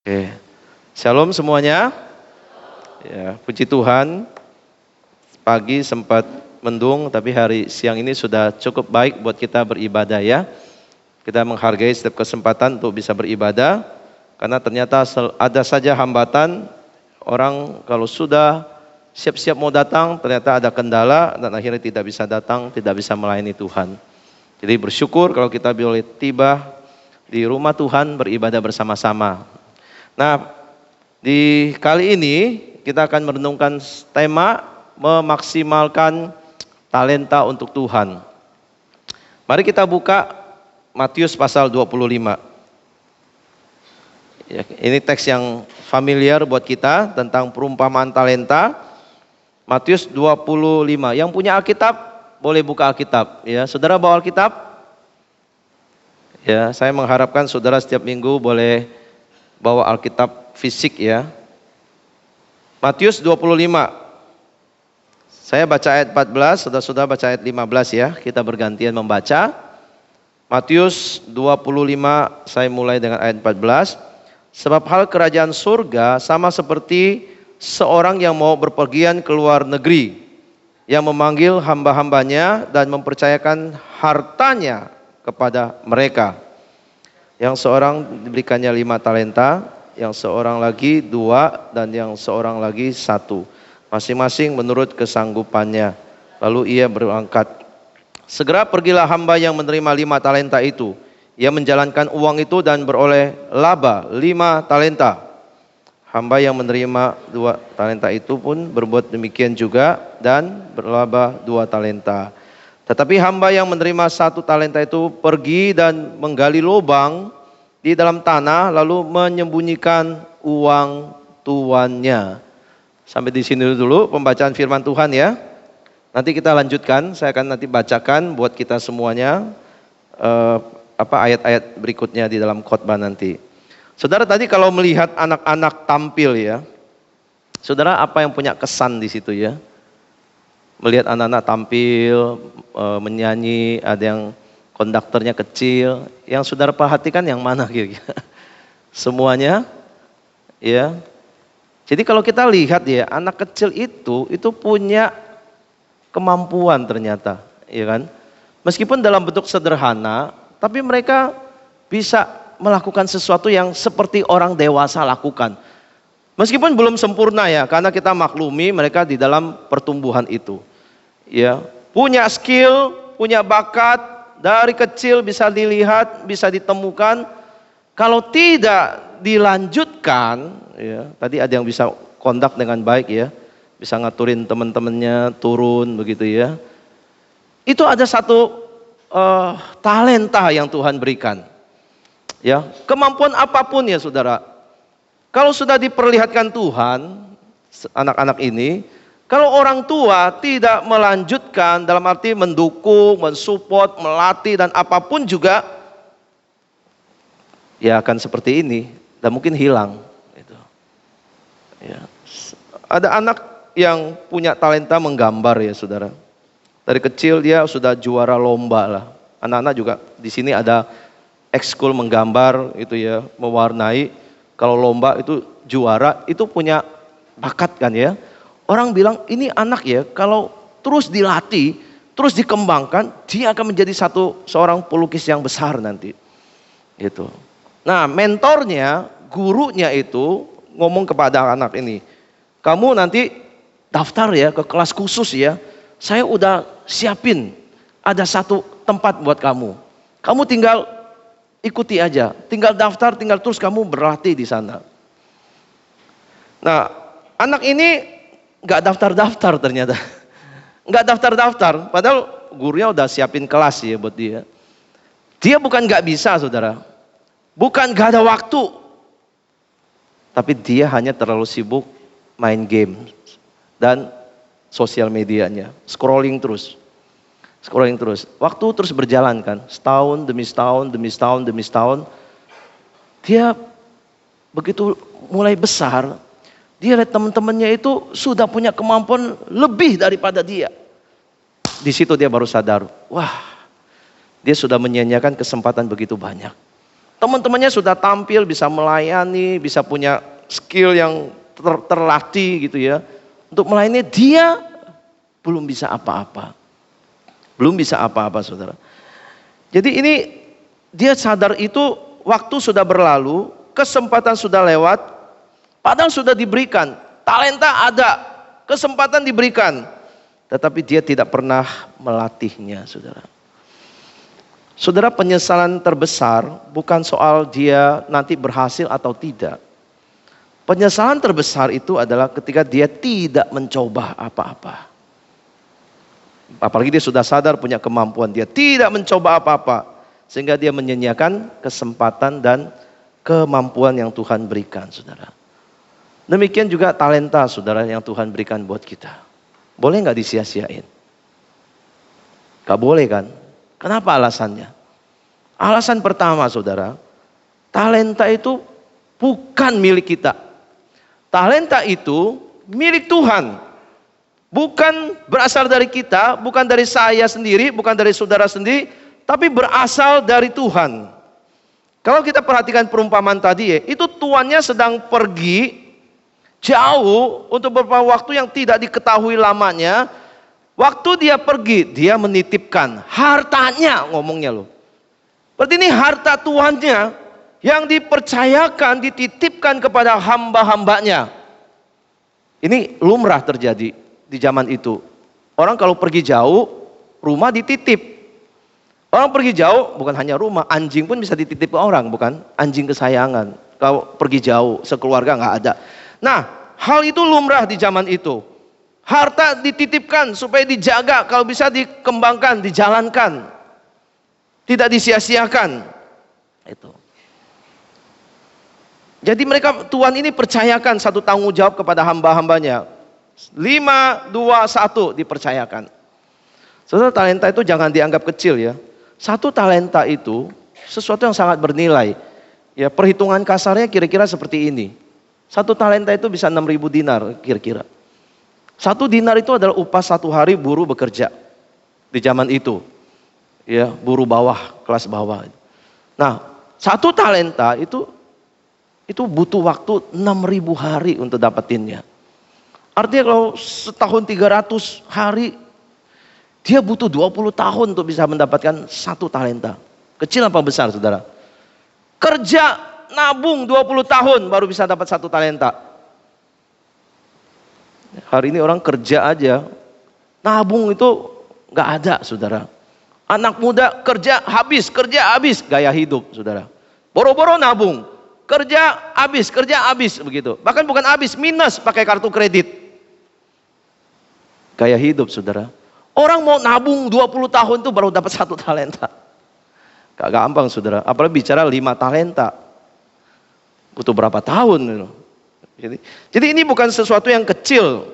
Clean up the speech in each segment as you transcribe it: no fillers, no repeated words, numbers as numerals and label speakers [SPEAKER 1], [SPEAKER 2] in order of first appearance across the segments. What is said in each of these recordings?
[SPEAKER 1] Oke, Shalom semuanya. Ya, puji Tuhan. Pagi sempat mendung, tapi hari siang ini sudah cukup baik buat kita beribadah ya. Kita menghargai setiap kesempatan untuk bisa beribadah, karena ternyata ada saja hambatan. Orang kalau sudah siap-siap mau datang, ternyata ada kendala dan akhirnya tidak bisa datang, tidak bisa melayani Tuhan. Jadi bersyukur kalau kita boleh tiba di rumah Tuhan beribadah bersama-sama. Nah, di kali ini kita akan merenungkan tema memaksimalkan talenta untuk Tuhan. Mari kita buka Matius pasal 25. Ya, ini teks yang familiar buat kita tentang perumpamaan talenta. Matius 25. Yang punya Alkitab boleh buka Alkitab. Ya, saudara bawa Alkitab? Ya, saya mengharapkan saudara setiap minggu boleh bawa Alkitab fisik ya. Matius 25. Saya baca ayat 14, saudara-saudara baca ayat 15 ya. Kita bergantian membaca. Matius 25, saya mulai dengan ayat 14. Sebab hal kerajaan surga sama seperti seorang yang mau berpergian ke luar negeri, yang memanggil hamba-hambanya dan mempercayakan hartanya kepada mereka. Yang seorang diberikannya 5 talenta, yang seorang lagi 2, dan yang seorang lagi 1. Masing-masing menurut kesanggupannya. Lalu ia berangkat. Segera pergilah hamba yang menerima 5 talenta itu. Ia menjalankan uang itu dan beroleh laba 5 talenta. Hamba yang menerima 2 talenta itu pun berbuat demikian juga dan berlaba 2 talenta. Tetapi hamba yang menerima 1 talenta itu pergi dan menggali lubang di dalam tanah lalu menyembunyikan uang tuannya. Sampai di sini dulu pembacaan firman Tuhan ya. Nanti kita lanjutkan, saya akan nanti bacakan buat kita semuanya ayat-ayat berikutnya di dalam khotbah nanti. Saudara tadi kalau melihat anak-anak tampil ya, saudara apa yang punya kesan di situ ya? Melihat anak-anak tampil, menyanyi, ada yang konduktornya kecil, yang saudara perhatikan yang mana kira-kira? Semuanya, ya. Jadi kalau kita lihat ya, anak kecil itu punya kemampuan ternyata, ya kan? Meskipun dalam bentuk sederhana, tapi mereka bisa melakukan sesuatu yang seperti orang dewasa lakukan. Meskipun belum sempurna ya, karena kita maklumi mereka di dalam pertumbuhan itu. Ya, punya skill, punya bakat, dari kecil bisa dilihat, bisa ditemukan. Kalau tidak dilanjutkan, ya, tadi ada yang bisa kondak dengan baik ya, bisa ngaturin teman-temannya turun begitu ya. Itu ada satu talenta yang Tuhan berikan. Ya, kemampuan apapun ya saudara. Kalau sudah diperlihatkan Tuhan, anak-anak ini, kalau orang tua tidak melanjutkan dalam arti mendukung, mensupport, melatih dan apapun juga, ya akan seperti ini dan mungkin hilang. Gitu. Ya. Ada anak yang punya talenta menggambar ya saudara. Dari kecil dia sudah juara lomba lah. Anak-anak juga di sini ada ekskul menggambar itu ya, mewarnai. Kalau lomba itu juara, itu punya bakat kan ya. Orang bilang ini anak ya, kalau terus dilatih, terus dikembangkan, dia akan menjadi seorang pelukis yang besar nanti. Gitu. Nah mentornya, gurunya itu ngomong kepada anak ini, kamu nanti daftar ya ke kelas khusus ya. Saya udah siapin, ada satu tempat buat kamu. Kamu tinggal ikuti aja, tinggal daftar, tinggal terus kamu berlatih di sana. Nah, anak ini nggak daftar-daftar ternyata, nggak daftar-daftar. Padahal gurunya udah siapin kelas ya buat dia. Dia bukan nggak bisa, saudara, bukan nggak ada waktu, tapi dia hanya terlalu sibuk main game dan sosial medianya, scrolling terus. Waktu terus berjalan kan, setahun demi setahun, demi setahun, demi setahun. Dia begitu mulai besar, dia lihat teman-temannya itu sudah punya kemampuan lebih daripada dia. Di situ dia baru sadar, wah, dia sudah menyia-nyiakan kesempatan begitu banyak. Teman-temannya sudah tampil, bisa melayani, bisa punya skill yang terlatih gitu ya. Untuk melayani, dia belum bisa apa-apa. Belum bisa apa-apa, saudara. Jadi ini dia sadar itu waktu sudah berlalu, kesempatan sudah lewat, padahal sudah diberikan, talenta ada, kesempatan diberikan, tetapi dia tidak pernah melatihnya, saudara. Saudara, penyesalan terbesar bukan soal dia nanti berhasil atau tidak. Penyesalan terbesar itu adalah ketika dia tidak mencoba apa-apa. Apalagi dia sudah sadar punya kemampuan, dia tidak mencoba apa-apa. Sehingga dia menyanyiakan kesempatan dan kemampuan yang Tuhan berikan, saudara. Demikian juga talenta, saudara, yang Tuhan berikan buat kita. Boleh nggak disia-siain? Gak boleh kan? Kenapa alasannya? Alasan pertama, saudara, talenta itu bukan milik kita. Talenta itu milik Tuhan. Bukan berasal dari kita, bukan dari saya sendiri, bukan dari saudara sendiri, tapi berasal dari Tuhan. Kalau kita perhatikan perumpamaan tadi ya, itu tuannya sedang pergi jauh untuk beberapa waktu yang tidak diketahui lamanya. Waktu dia pergi, dia menitipkan hartanya, ngomongnya loh. Berarti ini harta tuannya yang dipercayakan, dititipkan kepada hamba-hambanya. Ini lumrah terjadi di zaman itu. Orang kalau pergi jauh, rumah dititip. Orang pergi jauh, bukan hanya rumah, anjing pun bisa dititip ke orang, bukan? Anjing kesayangan. Kalau pergi jauh, sekeluarga nggak ada. Nah, hal itu lumrah di zaman itu. Harta dititipkan supaya dijaga, kalau bisa dikembangkan, dijalankan. Tidak disia-siakan. Itu. Jadi mereka, Tuhan ini percayakan satu tanggung jawab kepada hamba-hambanya. 5, 2, 1 dipercayakan. Saudara, talenta itu jangan dianggap kecil ya. Satu talenta itu sesuatu yang sangat bernilai. Ya, perhitungan kasarnya kira-kira seperti ini. Satu talenta itu bisa 6.000 dinar kira-kira. Satu dinar itu adalah upah satu hari buruh bekerja di zaman itu. Ya, buruh bawah, kelas bawah. Nah, satu talenta itu butuh waktu 6.000 hari untuk dapetinnya. Artinya kalau setahun 300 hari, dia butuh 20 tahun untuk bisa mendapatkan satu talenta. Kecil apa besar, saudara? Kerja, nabung 20 tahun baru bisa dapat satu talenta. Hari ini orang kerja aja, nabung itu gak ada, saudara. Anak muda kerja habis, gaya hidup, saudara. Boro-boro nabung, kerja habis begitu. Bahkan bukan habis, minus pakai kartu kredit. Gaya hidup, saudara. Orang mau nabung 20 tahun tuh baru dapat satu talenta. Gak gampang, saudara. Apalagi bicara 5 talenta. Butuh berapa tahun. Jadi ini bukan sesuatu yang kecil.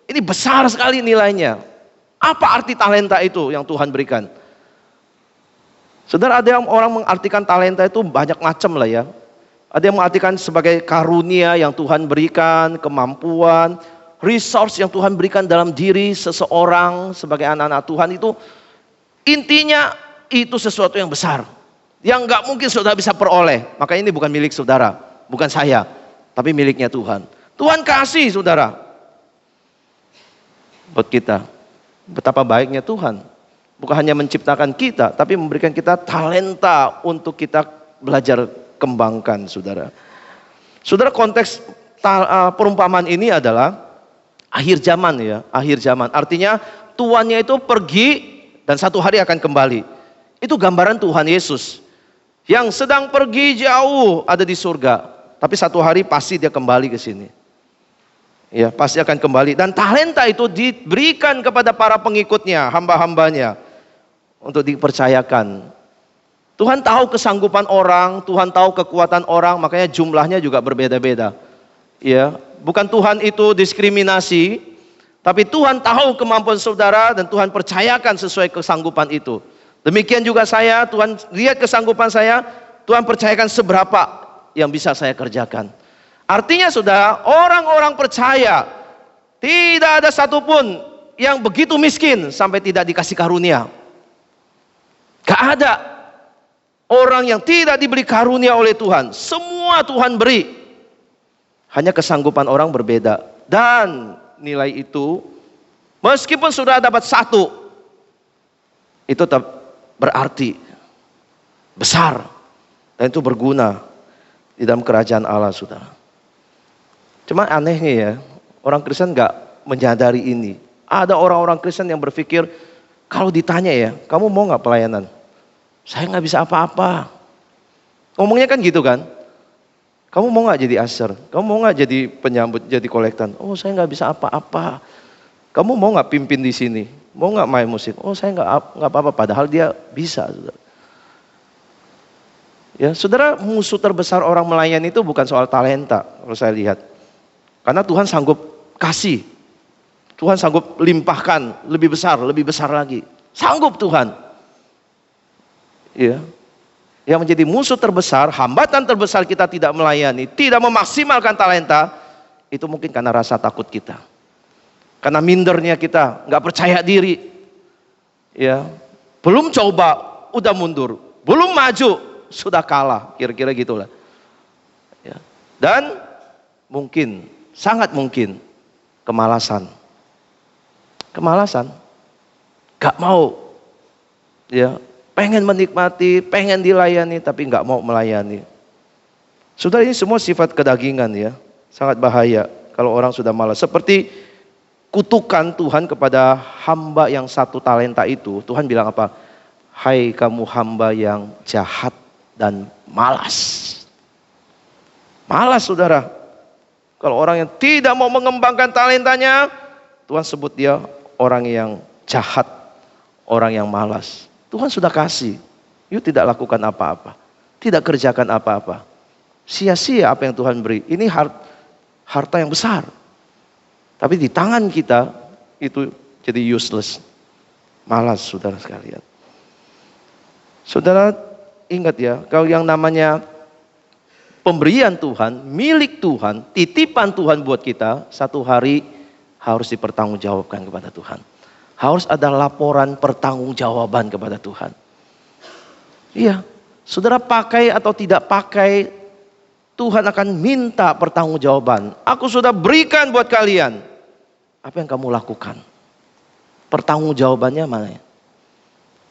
[SPEAKER 1] Ini besar sekali nilainya. Apa arti talenta itu yang Tuhan berikan? Saudara, ada yang orang mengartikan talenta itu banyak macam lah ya. Ada yang mengartikan sebagai karunia yang Tuhan berikan, kemampuan, resource yang Tuhan berikan dalam diri seseorang sebagai anak-anak Tuhan itu. Intinya itu sesuatu yang besar. Yang gak mungkin saudara bisa peroleh. Maka ini bukan milik saudara, bukan saya, tapi miliknya Tuhan. Tuhan kasih, saudara, buat kita. Betapa baiknya Tuhan. Bukan hanya menciptakan kita, tapi memberikan kita talenta untuk kita belajar kembangkan, saudara. Saudara, konteks perumpamaan ini adalah akhir zaman ya, akhir zaman. Artinya tuannya itu pergi dan satu hari akan kembali. Itu gambaran Tuhan Yesus yang sedang pergi jauh ada di surga, tapi satu hari pasti dia kembali ke sini. Ya, pasti akan kembali. Dan talenta itu diberikan kepada para pengikutnya, hamba-hambanya, untuk dipercayakan. Tuhan tahu kesanggupan orang, Tuhan tahu kekuatan orang, makanya jumlahnya juga berbeda-beda. Ya, bukan Tuhan itu diskriminasi, tapi Tuhan tahu kemampuan saudara dan Tuhan percayakan sesuai kesanggupan itu. Demikian juga saya, Tuhan lihat kesanggupan saya, Tuhan percayakan seberapa yang bisa saya kerjakan. Artinya saudara, orang-orang percaya, tidak ada satupun yang begitu miskin sampai tidak dikasih karunia. Gak ada. Orang yang tidak diberi karunia oleh Tuhan, semua Tuhan beri. Hanya kesanggupan orang berbeda. Dan nilai itu, meskipun sudah dapat satu, itu tetap berarti besar. Dan itu berguna di dalam kerajaan Allah, saudara. Cuma anehnya ya, orang Kristen gak menyadari ini. Ada orang-orang Kristen yang berpikir, kalau ditanya ya, kamu mau gak pelayanan? Saya gak bisa apa-apa. Ngomongnya kan gitu kan. Kamu mau gak jadi usher? Kamu mau gak jadi penyambut, jadi kolektan? Oh, saya gak bisa apa-apa. Kamu mau gak pimpin di sini? Mau gak main musik? Oh, saya gak apa-apa. Padahal dia bisa, saudara. Ya, saudara, musuh terbesar orang melayani itu bukan soal talenta, kalau saya lihat. Karena Tuhan sanggup kasih. Tuhan sanggup limpahkan lebih besar lagi. Sanggup Tuhan. Ya. Yang menjadi musuh terbesar, hambatan terbesar kita tidak melayani, tidak memaksimalkan talenta, itu mungkin karena rasa takut kita. Karena mindernya kita, nggak percaya diri. Ya. Belum coba, udah mundur. Belum maju, sudah kalah. Kira-kira gitulah. Ya. Dan mungkin, sangat mungkin, kemalasan. Kemalasan. Gak mau. Ya. Pengen menikmati, pengen dilayani, tapi nggak mau melayani. Saudara, ini semua sifat kedagingan ya. Sangat bahaya kalau orang sudah malas. Seperti kutukan Tuhan kepada hamba yang satu talenta itu. Tuhan bilang apa? Hai kamu hamba yang jahat dan malas. Malas, saudara. Kalau orang yang tidak mau mengembangkan talentanya, Tuhan sebut dia orang yang jahat, orang yang malas. Tuhan sudah kasih, you tidak lakukan apa-apa, tidak kerjakan apa-apa. Sia-sia apa yang Tuhan beri. Ini harta yang besar. Tapi di tangan kita itu jadi useless. Malas, saudara sekalian. Saudara ingat ya, kalau yang namanya pemberian Tuhan, milik Tuhan, titipan Tuhan buat kita, satu hari harus dipertanggungjawabkan kepada Tuhan. Harus ada laporan pertanggungjawaban kepada Tuhan. Iya, saudara pakai atau tidak pakai, Tuhan akan minta pertanggungjawaban. Aku sudah berikan buat kalian. Apa yang kamu lakukan? Pertanggungjawabannya mana?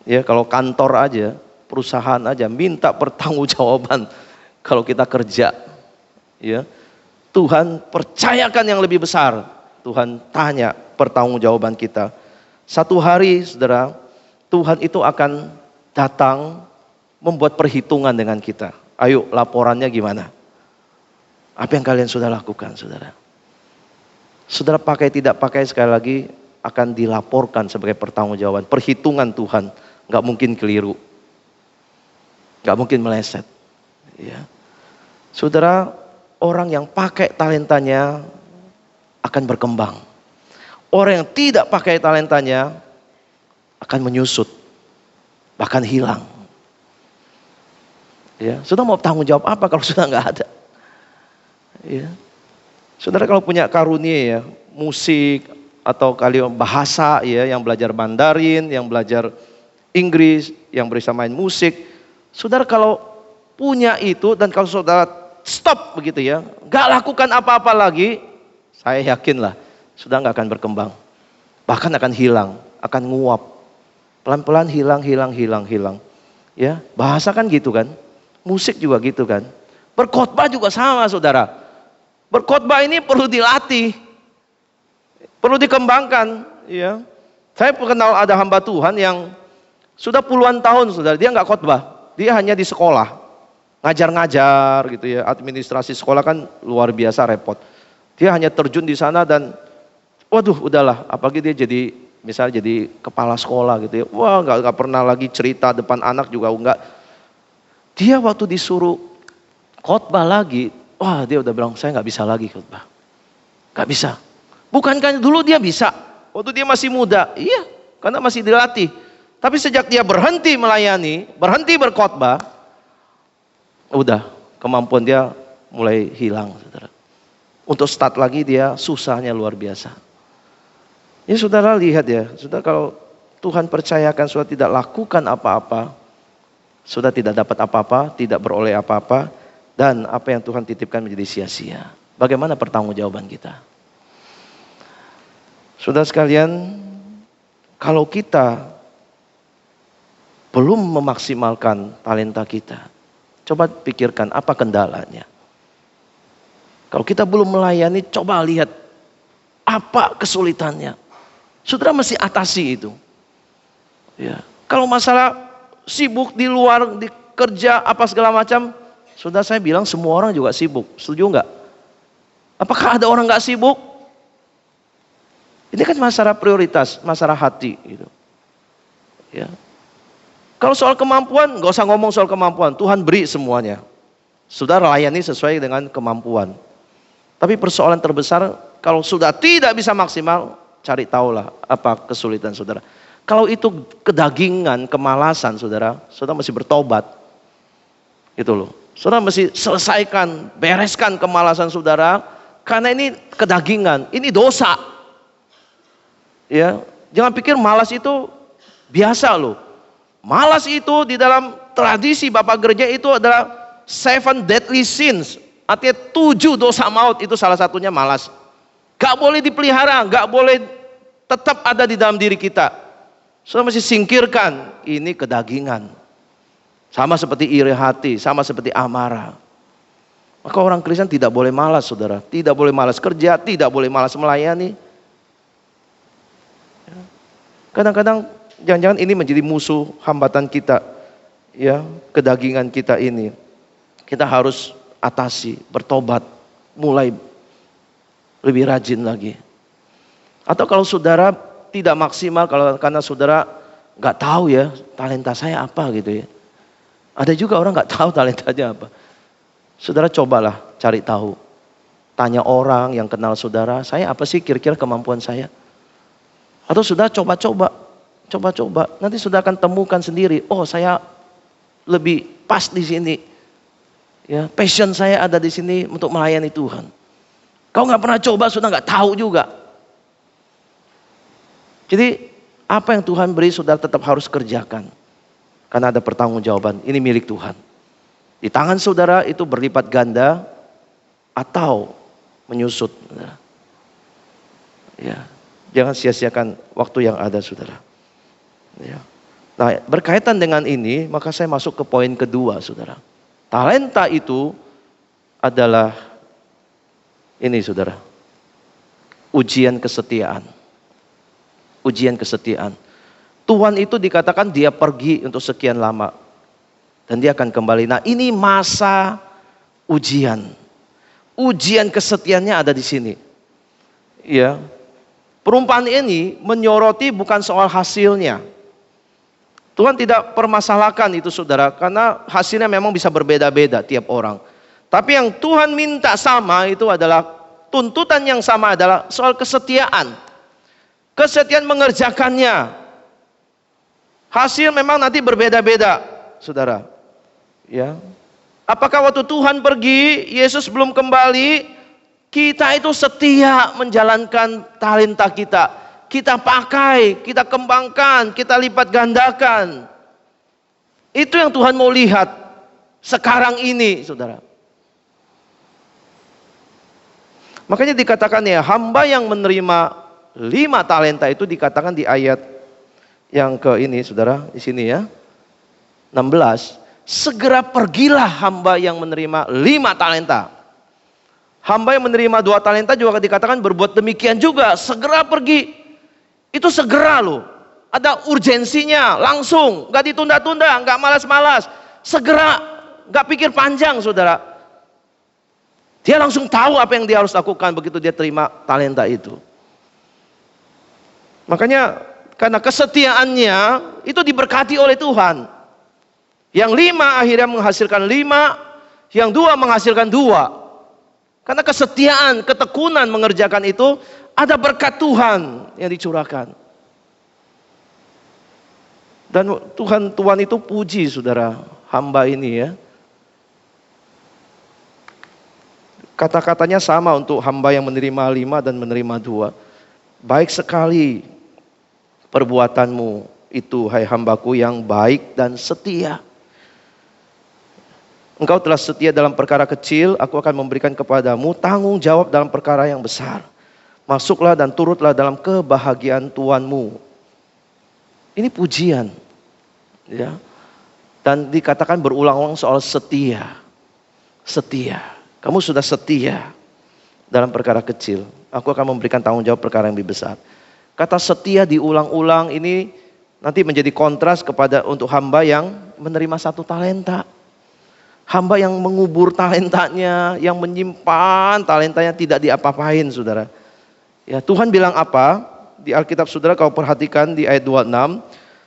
[SPEAKER 1] Ya, kalau kantor aja, perusahaan aja minta pertanggungjawaban kalau kita kerja. Ya. Tuhan percayakan yang lebih besar. Tuhan tanya pertanggungjawaban kita. Satu hari, saudara, Tuhan itu akan datang membuat perhitungan dengan kita. Ayo, laporannya gimana? Apa yang kalian sudah lakukan, saudara? Saudara pakai tidak pakai, sekali lagi akan dilaporkan sebagai pertanggungjawaban. Perhitungan Tuhan, nggak mungkin keliru, nggak mungkin meleset. Ya. Saudara, orang yang pakai talentanya akan berkembang. Orang yang tidak pakai talentanya akan menyusut, bahkan hilang. Ya, saudara mau tanggung jawab apa kalau sudah nggak ada? Ya. Saudara kalau punya karunia ya, musik atau kali bahasa ya, yang belajar Mandarin, yang belajar Inggris, yang bisa main musik. Saudara kalau punya itu dan kalau saudara stop begitu ya, nggak lakukan apa-apa lagi, saya yakinlah sudah nggak akan berkembang, bahkan akan hilang, akan nguap, pelan-pelan hilang. Ya, bahasa kan gitu kan, musik juga gitu kan, berkhotbah juga sama, saudara. Berkhotbah ini perlu dilatih, perlu dikembangkan. Ya, saya kenal ada hamba Tuhan yang sudah puluhan tahun, saudara, dia nggak khotbah, dia hanya di sekolah, ngajar-ngajar gitu ya, administrasi sekolah kan luar biasa repot. Dia hanya terjun di sana dan waduh, udahlah, apalagi dia jadi misalnya jadi kepala sekolah gitu ya. Wah, nggak pernah lagi cerita depan anak juga enggak. Dia waktu disuruh khotbah lagi, wah dia udah bilang saya nggak bisa lagi khotbah. Nggak bisa. Bukankah dulu dia bisa? Waktu dia masih muda. Iya, karena masih dilatih. Tapi sejak dia berhenti melayani, berhenti berkhotbah, udah kemampuan dia mulai hilang, saudara. Untuk start lagi dia susahnya luar biasa. Ya saudara lihat ya, saudara kalau Tuhan percayakan saudara tidak lakukan apa-apa, Sudah tidak dapat apa-apa, tidak beroleh apa-apa, dan apa yang Tuhan titipkan menjadi sia-sia. Bagaimana pertanggungjawaban kita? Saudara sekalian, kalau kita belum memaksimalkan talenta kita, coba pikirkan apa kendalanya. Kalau kita belum melayani, coba lihat apa kesulitannya. Saudara mesti atasi itu. Ya. Kalau masalah sibuk di luar, di kerja, apa segala macam, saudara saya bilang semua orang juga sibuk. Setuju nggak? Apakah ada orang nggak sibuk? Ini kan masalah prioritas, masalah hati. Gitu. Ya. Kalau soal kemampuan, nggak usah ngomong soal kemampuan. Tuhan beri semuanya. Saudara layani sesuai dengan kemampuan. Tapi persoalan terbesar, kalau sudah tidak bisa maksimal, cari tahulah apa kesulitan saudara. Kalau itu kedagingan, kemalasan saudara, saudara mesti bertobat. Gitu loh. Saudara mesti selesaikan, bereskan kemalasan saudara, karena ini kedagingan, ini dosa. Ya, jangan pikir malas itu biasa loh. Malas itu di dalam tradisi Bapak Gereja itu adalah 7 deadly sins. Artinya 7 dosa maut, itu salah satunya malas. Gak boleh dipelihara, gak boleh tetap ada di dalam diri kita. Saudara mesti singkirkan, ini kedagingan. Sama seperti iri hati, sama seperti amarah. Maka orang Kristen tidak boleh malas saudara. Tidak boleh malas kerja, tidak boleh malas melayani. Kadang-kadang jangan-jangan ini menjadi musuh hambatan kita. Ya, kedagingan kita ini. Kita harus atasi, bertobat, mulai lebih rajin lagi. Atau kalau saudara tidak maksimal, karena saudara nggak tahu ya talenta saya apa gitu ya. Ada juga orang nggak tahu talentanya apa. Saudara cobalah cari tahu, tanya orang yang kenal saudara, saya apa sih kira-kira kemampuan saya? Atau saudara coba-coba, nanti saudara akan temukan sendiri. Oh saya lebih pas di sini. Ya, passion saya ada di sini untuk melayani Tuhan. Kau nggak pernah coba, sudah nggak tahu juga. Jadi apa yang Tuhan beri, saudara tetap harus kerjakan, karena ada pertanggungjawaban. Ini milik Tuhan. Di tangan saudara itu berlipat ganda atau menyusut. Ya, jangan sia-siakan waktu yang ada, saudara. Ya. Nah, berkaitan dengan ini, maka saya masuk ke poin kedua, saudara. Talenta itu adalah ini saudara, ujian kesetiaan. Ujian kesetiaan. Tuhan itu dikatakan dia pergi untuk sekian lama. Dan dia akan kembali. Nah ini masa ujian. Ujian kesetiaannya ada di sini. Ya. Perumpamaan ini menyoroti bukan soal hasilnya. Tuhan tidak permasalahkan itu saudara, karena hasilnya memang bisa berbeda-beda tiap orang. Tapi yang Tuhan minta sama itu adalah, tuntutan yang sama adalah soal kesetiaan. Kesetiaan mengerjakannya. Hasil memang nanti berbeda-beda, saudara. Ya. Apakah waktu Tuhan pergi, Yesus belum kembali, kita itu setia menjalankan talenta kita. Kita pakai, kita kembangkan, kita lipat gandakan. Itu yang Tuhan mau lihat sekarang ini, saudara. Makanya dikatakan ya, hamba yang menerima 5 talenta itu dikatakan di ayat yang ke ini, saudara, di sini ya. 16, segera pergilah hamba yang menerima 5 talenta. Hamba yang menerima 2 talenta juga dikatakan berbuat demikian juga, segera pergi. Itu segera loh, ada urgensinya, langsung, gak ditunda-tunda, gak malas-malas, segera, gak pikir panjang saudara. Dia langsung tahu apa yang dia harus lakukan begitu dia terima talenta itu. Makanya karena kesetiaannya itu diberkati oleh Tuhan. Yang 5 akhirnya menghasilkan 5, yang 2 menghasilkan 2. Karena kesetiaan, ketekunan mengerjakan itu, ada berkat Tuhan yang dicurahkan. Dan Tuhan itu puji saudara, hamba ini ya. Kata-katanya sama untuk hamba yang menerima 5 dan menerima 2. Baik sekali perbuatanmu itu, hai hambaku yang baik dan setia. Engkau telah setia dalam perkara kecil, aku akan memberikan kepadamu tanggung jawab dalam perkara yang besar. Masuklah dan turutlah dalam kebahagiaan Tuhanmu. Ini pujian, ya. Dan dikatakan berulang-ulang soal setia. Setia. Kamu sudah setia dalam perkara kecil. Aku akan memberikan tanggung jawab perkara yang lebih besar. Kata setia diulang-ulang ini nanti menjadi kontras kepada untuk hamba yang menerima 1 talenta. Hamba yang mengubur talentanya, yang menyimpan talentanya tidak diapa-apain, saudara. Ya, Tuhan bilang apa? Di Alkitab saudara kau perhatikan di ayat 26.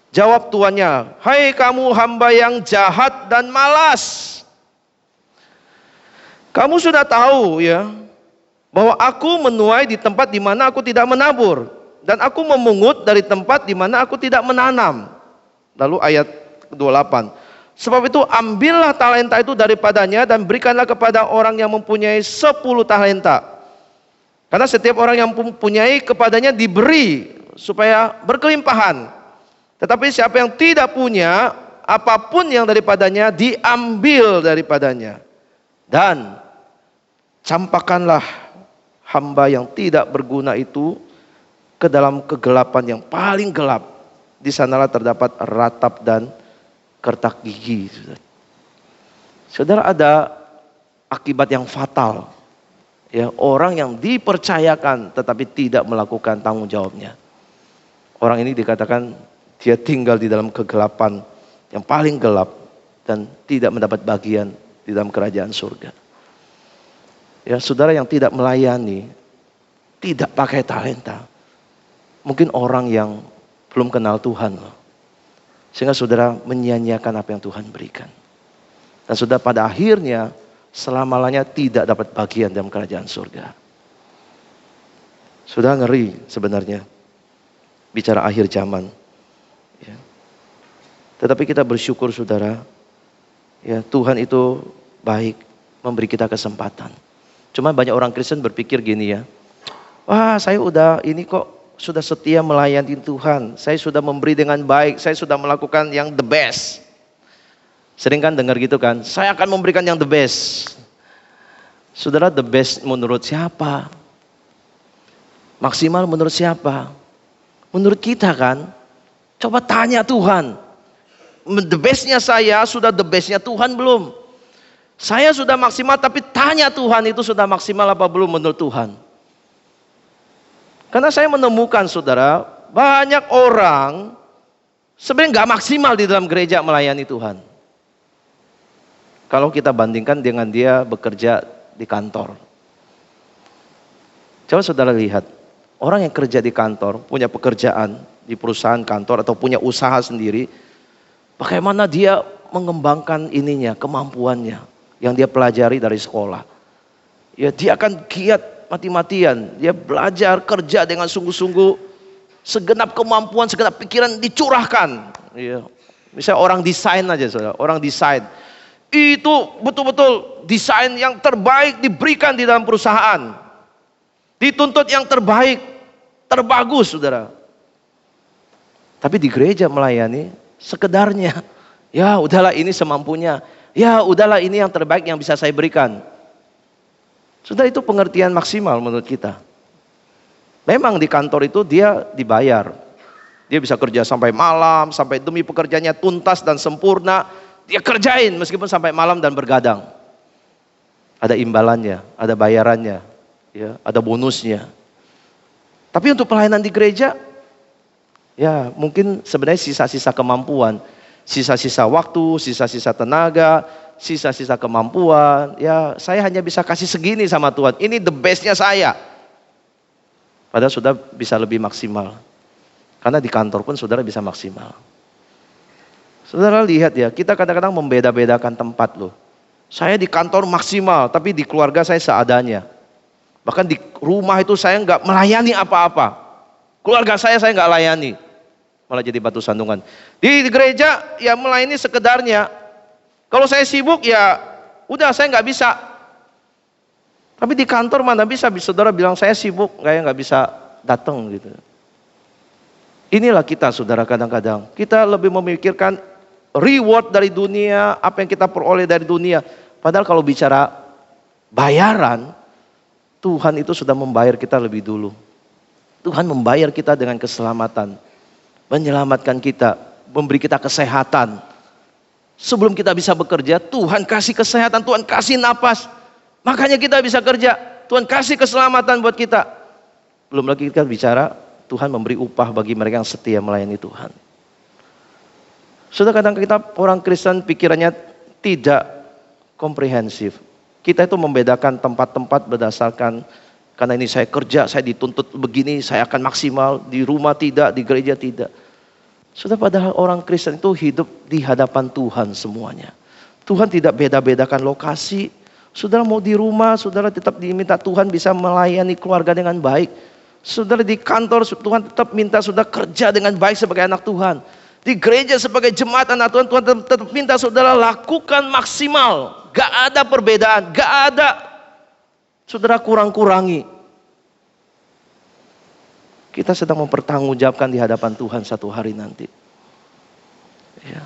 [SPEAKER 1] Jawab tuannya, hai kamu hamba yang jahat dan malas. Kamu sudah tahu ya, bahwa aku menuai di tempat di mana aku tidak menabur. Dan aku memungut dari tempat di mana aku tidak menanam. Lalu ayat 28. Sebab itu ambillah talenta itu daripadanya dan berikanlah kepada orang yang mempunyai 10 talenta. Karena setiap orang yang mempunyai kepadanya diberi supaya berkelimpahan. Tetapi siapa yang tidak punya, apapun yang daripadanya diambil daripadanya. Dan campakkanlah hamba yang tidak berguna itu ke dalam kegelapan yang paling gelap. Di sanalah terdapat ratap dan kertak gigi. Saudara, ada akibat yang fatal. Ya, orang yang dipercayakan tetapi tidak melakukan tanggung jawabnya. Orang ini dikatakan dia tinggal di dalam kegelapan yang paling gelap dan tidak mendapat bagian di dalam kerajaan surga. Ya, saudara yang tidak melayani, tidak pakai talenta, mungkin orang yang belum kenal Tuhan loh. Sehingga saudara menyia-nyiakan apa yang Tuhan berikan. Dan saudara pada akhirnya selama-lamanya tidak dapat bagian dalam kerajaan surga. Sudah ngeri sebenarnya bicara akhir zaman. Ya. Tetapi kita bersyukur saudara, ya Tuhan itu baik memberi kita kesempatan. Cuma banyak orang Kristen berpikir gini ya, wah saya udah ini kok sudah setia melayani Tuhan, saya sudah memberi dengan baik, saya sudah melakukan yang the best. Sering kan dengar gitu kan, saya akan memberikan yang the best. Saudara, the best menurut siapa? Maksimal menurut siapa? Menurut kita kan? Coba tanya Tuhan. The bestnya saya sudah the bestnya Tuhan belum? Saya sudah maksimal tapi tanya Tuhan itu sudah maksimal apa belum menurut Tuhan? Karena saya menemukan saudara, banyak orang sebenarnya gak maksimal di dalam gereja melayani Tuhan. Kalau kita bandingkan dengan dia bekerja di kantor. Coba saudara lihat, orang yang kerja di kantor, punya pekerjaan di perusahaan kantor atau punya usaha sendiri, bagaimana dia mengembangkan ininya, kemampuannya yang dia pelajari dari sekolah. Ya, dia akan giat mati-matian, dia belajar kerja dengan sungguh-sungguh, segenap kemampuan, segenap pikiran dicurahkan. Ya. Misalnya orang desain aja saudara, orang desain. Itu betul-betul desain yang terbaik diberikan di dalam perusahaan. Dituntut yang terbaik, terbagus saudara. Tapi di gereja melayani sekedarnya. Ya udahlah ini semampunya. Ya udahlah ini yang terbaik yang bisa saya berikan. Sudah itu pengertian maksimal menurut kita. Memang di kantor itu dia dibayar. Dia bisa kerja sampai malam, sampai demi pekerjaannya tuntas dan sempurna. Dia kerjain meskipun sampai malam dan bergadang. Ada imbalannya, ada bayarannya, ya, ada bonusnya. Tapi untuk pelayanan di gereja, ya mungkin sebenarnya sisa-sisa kemampuan, sisa-sisa waktu, sisa-sisa tenaga, sisa-sisa kemampuan. Ya saya hanya bisa kasih segini sama Tuhan. Ini the bestnya saya. Padahal sudah bisa lebih maksimal. Karena di kantor pun saudara bisa maksimal. Saudara lihat ya, kita kadang-kadang membeda-bedakan tempat loh. Saya di kantor maksimal, tapi di keluarga saya seadanya. Bahkan di rumah itu saya nggak melayani apa-apa. Keluarga saya nggak layani. Malah jadi batu sandungan. Di gereja ya melayani sekedarnya. Kalau saya sibuk ya udah saya nggak bisa. Tapi di kantor mana bisa saudara bilang saya sibuk, nggak bisa datang gitu. Inilah kita saudara kadang-kadang. Kita lebih memikirkan reward dari dunia, apa yang kita peroleh dari dunia. Padahal kalau bicara bayaran, Tuhan itu sudah membayar kita lebih dulu. Tuhan membayar kita dengan keselamatan, menyelamatkan kita, memberi kita kesehatan. Sebelum kita bisa bekerja, Tuhan kasih kesehatan, Tuhan kasih napas. Makanya kita bisa kerja. Tuhan kasih keselamatan buat kita. Belum lagi kita bicara, Tuhan memberi upah bagi mereka yang setia melayani Tuhan. Sudah kadang kita orang Kristen pikirannya tidak komprehensif. Kita itu membedakan tempat-tempat berdasarkan, karena ini saya kerja, saya dituntut begini, saya akan maksimal, di rumah tidak, di gereja tidak. Sudah padahal orang Kristen itu hidup di hadapan Tuhan semuanya. Tuhan tidak beda-bedakan lokasi. Saudara mau di rumah, saudara tetap diminta Tuhan bisa melayani keluarga dengan baik. Saudara di kantor, Tuhan tetap minta saudara kerja dengan baik sebagai anak Tuhan. Di gereja sebagai jemaat anak Tuhan, Tuhan tetap minta saudara lakukan maksimal. Gak ada perbedaan, gak ada saudara kurang-kurangi. Kita sedang mempertanggungjawabkan di hadapan Tuhan satu hari nanti. Ya.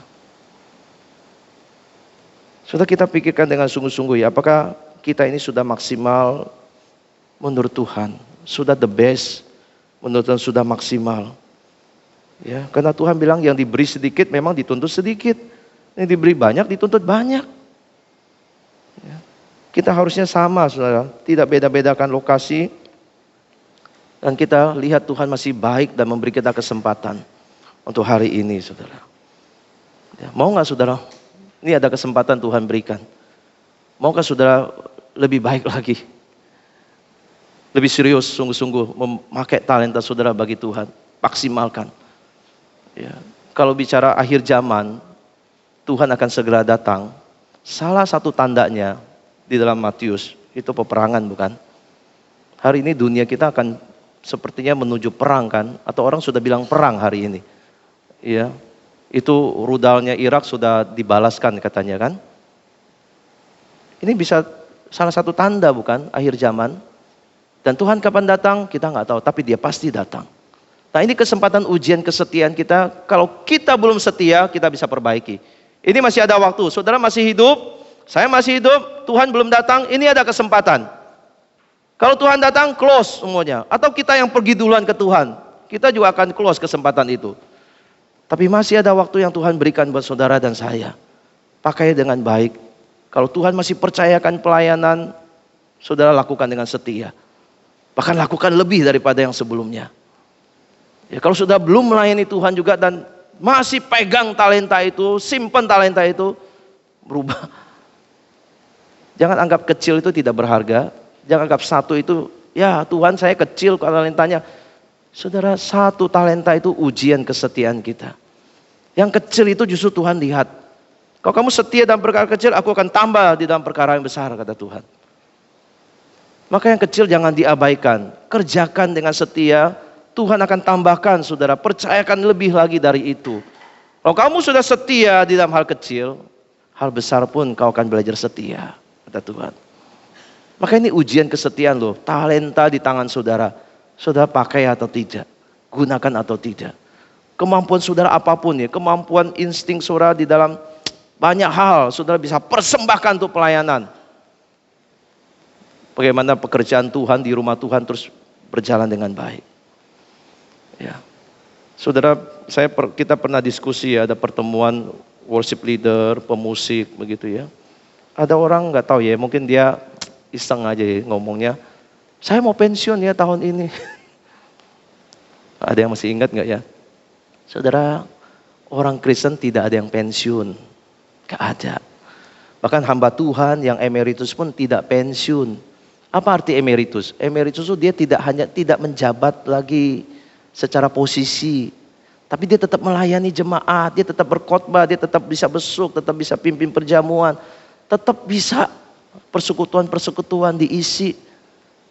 [SPEAKER 1] Sudah kita pikirkan dengan sungguh-sungguh ya, apakah kita ini sudah maksimal menurut Tuhan? Sudah the best menurut Tuhan, sudah maksimal. Ya, karena Tuhan bilang yang diberi sedikit memang dituntut sedikit. Yang diberi banyak dituntut banyak. Ya. Kita harusnya sama saudara, tidak beda-bedakan lokasi. Dan kita lihat Tuhan masih baik dan memberi kita kesempatan untuk hari ini saudara. Ya, mau gak saudara? Ini ada kesempatan Tuhan berikan. Maukah saudara lebih baik lagi? Lebih serius, sungguh-sungguh memakai talenta saudara bagi Tuhan. Maksimalkan. Ya. Kalau bicara akhir zaman, Tuhan akan segera datang. Salah satu tandanya di dalam Matius, itu peperangan bukan? Hari ini dunia kita akan sepertinya menuju perang kan? Atau orang sudah bilang perang hari ini. Ya. Itu rudalnya Irak sudah dibalaskan katanya kan. Ini bisa salah satu tanda bukan akhir zaman. Dan Tuhan kapan datang kita nggak tahu, tapi Dia pasti datang. Nah ini kesempatan ujian kesetiaan kita. Kalau kita belum setia kita bisa perbaiki. Ini masih ada waktu, saudara masih hidup, saya masih hidup, Tuhan belum datang, ini ada kesempatan. Kalau Tuhan datang close semuanya. Atau kita yang pergi duluan ke Tuhan, kita juga akan close kesempatan itu. Tapi masih ada waktu yang Tuhan berikan buat saudara dan saya. Pakai dengan baik. Kalau Tuhan masih percayakan pelayanan, saudara lakukan dengan setia. Bahkan lakukan lebih daripada yang sebelumnya. Ya, kalau sudah belum melayani Tuhan juga dan masih pegang talenta itu, simpan talenta itu, berubah. Jangan anggap kecil itu tidak berharga. Jangan anggap satu itu, ya Tuhan saya kecil talentanya. Saudara, satu talenta itu ujian kesetiaan kita. Yang kecil itu justru Tuhan lihat. Kalau kamu setia dalam perkara kecil, aku akan tambah di dalam perkara yang besar, kata Tuhan. Maka yang kecil jangan diabaikan. Kerjakan dengan setia, Tuhan akan tambahkan saudara. Percayakan lebih lagi dari itu. Kalau kamu sudah setia di dalam hal kecil, hal besar pun kau akan belajar setia, kata Tuhan. Maka ini ujian kesetiaan loh. Talenta di tangan saudara. Saudara pakai atau tidak, gunakan atau tidak. Kemampuan saudara apapun ya, kemampuan insting saudara di dalam banyak hal, saudara bisa persembahkan untuk pelayanan. Bagaimana pekerjaan Tuhan di rumah Tuhan terus berjalan dengan baik. Ya, saudara, kita pernah diskusi ya, ada pertemuan worship leader, pemusik begitu ya. Ada orang nggak tahu ya, mungkin dia iseng aja ya ngomongnya. Saya mau pensiun ya tahun ini. Ada yang masih ingat gak ya? Saudara, orang Kristen tidak ada yang pensiun. Gak ada. Bahkan hamba Tuhan yang emeritus pun tidak pensiun. Apa arti emeritus? Emeritus itu dia tidak menjabat lagi secara posisi. Tapi dia tetap melayani jemaat, dia tetap berkhotbah, dia tetap bisa besuk, tetap bisa pimpin perjamuan. Tetap bisa persekutuan-persekutuan diisi.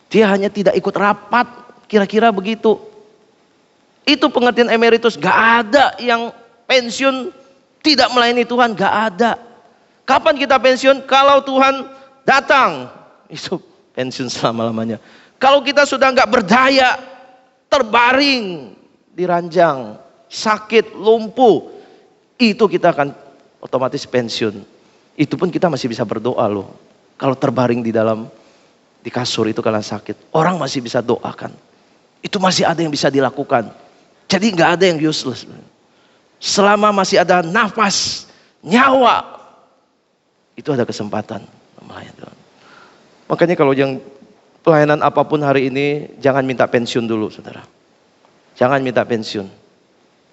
[SPEAKER 1] Dia hanya tidak ikut rapat, kira-kira begitu. Itu pengertian emeritus. Gak ada yang pensiun tidak melayani Tuhan, gak ada. Kapan kita pensiun? Kalau Tuhan datang, itu pensiun selama-lamanya. Kalau kita sudah gak berdaya, terbaring di ranjang, sakit, lumpuh, itu kita akan otomatis pensiun. Itu pun kita masih bisa berdoa loh. Kalau terbaring di kasur itu karena sakit, orang masih bisa doakan. Itu masih ada yang bisa dilakukan. Jadi nggak ada yang useless. Selama masih ada nafas, nyawa, itu ada kesempatan melayani Tuhan. Makanya kalau yang pelayanan apapun hari ini, jangan minta pensiun dulu, saudara. Jangan minta pensiun.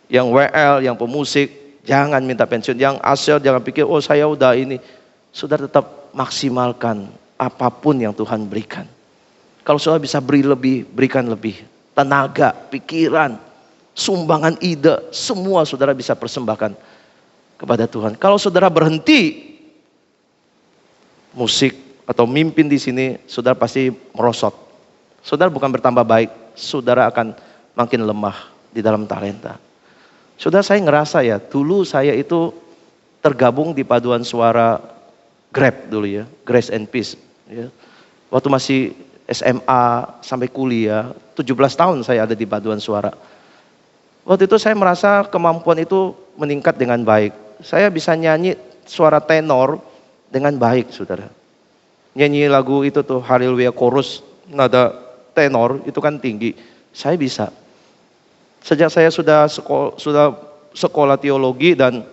[SPEAKER 1] Yang WL, yang pemusik, jangan minta pensiun. Yang asal jangan pikir, oh saya udah ini. Saudara tetap maksimalkan apapun yang Tuhan berikan. Kalau saudara bisa beri lebih, berikan lebih. Tenaga, pikiran, sumbangan ide, semua saudara bisa persembahkan kepada Tuhan. Kalau saudara berhenti musik atau mimpin di sini, saudara pasti merosot. Saudara bukan bertambah baik, saudara akan makin lemah di dalam talenta. Saudara, saya ngerasa ya, dulu saya itu tergabung di paduan suara Grab dulu ya, Grace and Peace. Ya. Waktu masih SMA sampai kuliah, 17 tahun saya ada di paduan suara. Waktu itu saya merasa kemampuan itu meningkat dengan baik. Saya bisa nyanyi suara tenor dengan baik, saudara. Nyanyi lagu itu tuh, Haleluya Chorus, nada tenor itu kan tinggi. Saya bisa. Sejak saya sudah sekolah teologi dan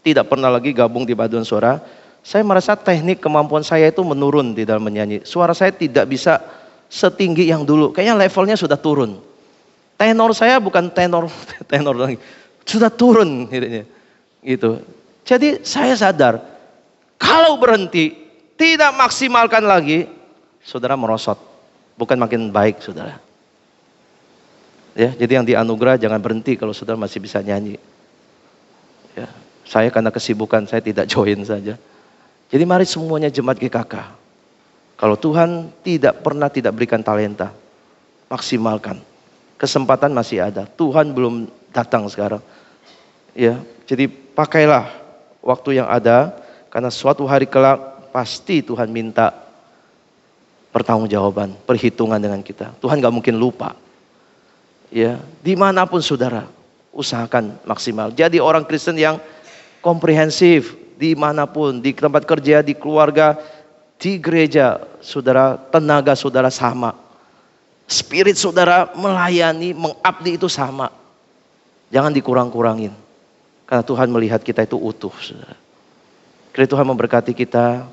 [SPEAKER 1] tidak pernah lagi gabung di paduan suara, saya merasa teknik kemampuan saya itu menurun di dalam menyanyi. Suara saya tidak bisa setinggi yang dulu. Kayaknya levelnya sudah turun. Tenor saya bukan tenor lagi. Sudah turun gitu. Jadi saya sadar, kalau berhenti, tidak maksimalkan lagi, saudara merosot. Bukan makin baik, saudara. Ya, jadi yang dianugerah jangan berhenti kalau saudara masih bisa nyanyi. Ya, saya karena kesibukan saya tidak join saja. Jadi mari semuanya jemaat GKK. Kalau Tuhan tidak berikan talenta, maksimalkan. Kesempatan masih ada. Tuhan belum datang sekarang. Ya, jadi pakailah waktu yang ada, karena suatu hari kelak pasti Tuhan minta pertanggungjawaban, perhitungan dengan kita. Tuhan gak mungkin lupa. Ya, dimanapun saudara, usahakan maksimal. Jadi orang Kristen yang komprehensif, dimanapun, di tempat kerja, di keluarga, di gereja, saudara, tenaga saudara sama. Spirit saudara melayani, mengabdi itu sama. Jangan dikurang-kurangin. Karena Tuhan melihat kita itu utuh, saudara. Kiranya Tuhan memberkati kita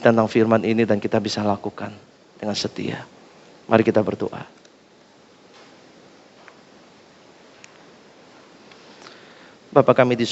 [SPEAKER 1] tentang firman ini dan kita bisa lakukan dengan setia. Mari kita berdoa. Bapa kami di